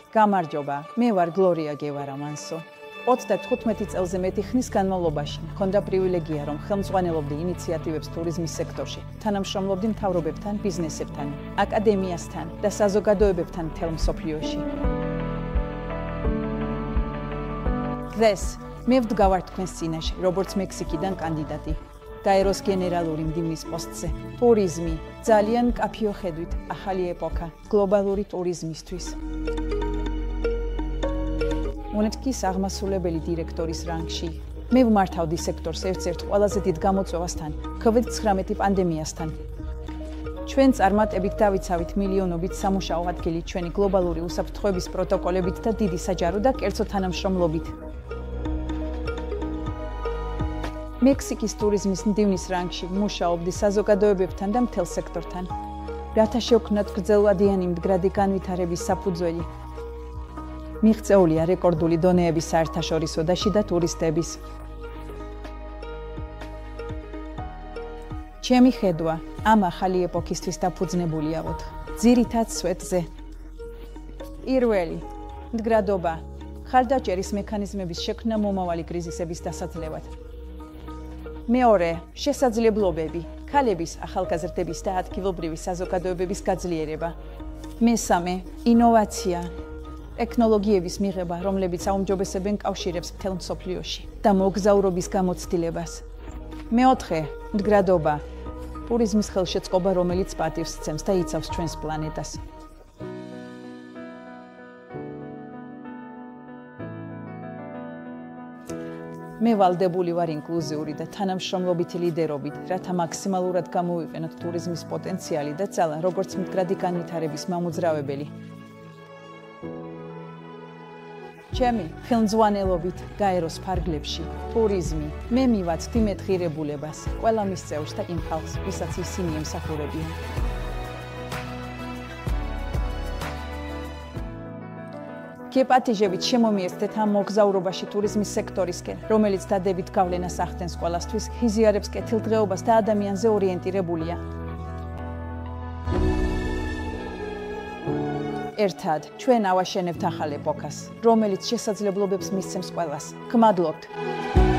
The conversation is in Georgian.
გამარჯობა, მე ვარ გლორია გევარა მანსო. 35 წელზე მეტი ხნის განმავლობაში მქონდა პრივილეგია, რომ ხელმძღვანელობდი ინიციატივებს ტურიზმის სექტორში, თანამშრომლობდი მთავრობებთან, ბიზნესებთან, აკადემიასთან და საზოგადოებებთან მთელ მსოფლიოში. დღეს მე ვდგავარ თქვენს წინაშე, როგორც მექსიკიდან კანდიდატი. გაეროს გენერალური მდივნის პოსტზე. ტურიზმი, ძალიან მკაფიო ხედვით, ახალი ეპოქა, გლობალური ტურიზმისთვის. მონეტკის აღმასრულებელი დირექტორის რანგში. მე ვმართავდი სექტორს ერთ-ერთ ყველაზე დიდ გამოწვევასთან, COVID-19 პანდემიასთან. ჩვენ წარმატებით დავიცავით მილიონობით სამუშაო ადგილი ჩვენი გლობალური უსაფრთხოების პროტოკოლებით და დიდი საჯარო და კერძო თანამშრომლობით. მექსიკის ტურიზმის მდივნის რანგში მუშაობდი საზოგადოებებთან და მთელ სექტორთან. რათა შევქმნათ გრძელვადიანი მდგრადი განვითარების საფუძველი. მიღწეულია რეკორდული დონეების საერთაშორისო და შიდა ტურისტების. ჩემი ხედვა ამ ახალი ეპოქისთვის დაფუძნებულია ძირითად სვეტზე. პირველი, მდგრადობა, ხარდაჭერის მექანიზმების შექმნა მომავალი კრიზისების დასაძლევად. მეორე, შესაძლებლობები, ქალების ახალგაზრდების და ადგილობრივი საზოგადოებების გაძლიერება. მესამე, ინოვაცია, ტექნოლოგიების მიღება, რომლებიც აუმჯობესებენ კავშირებს მთელ მსოფლიოში და მოგზაურობის გამოცდილებას. მეოთხე, მდგრადობა, ტურიზმის ხელშეწყობა, რომელიც პატივს სცემს და იცავს ჩვენს პლანეტას. მე ვალდებული ვარ ინკლუზიური და თანამშრომლობითი ლიდერობით, რათა მაქსიმალურად გამოვიყენოთ ტურიზმის პოტენციალი და ძალა, როგორც მდგრადი განვითარების მამოძრავებელი. ჩემი ხელმძღვანელობით გაეროს ფარგლებში ტურიზმი მე მივაცდი მეტღირებულებას, ყველა მის წევრს და იმ ხალხს, ვისაც ისინი ემსახურებიან. გეპატიჟებით შემომიესდეთ ამ მოგზაურობაში ტურიზმის სექტორისკენ, რომელიც დადებით გავლენას ახდენს ყველასთვის, იზიარებს კეთილდღეობას და ადამიანზე ორიენტირებულია. ერთად ჩვენ ავაშენებთ ახალ ეპოქას, რომელიც შესაძლებლობებს მისცემს ყველას. გმადლობთ!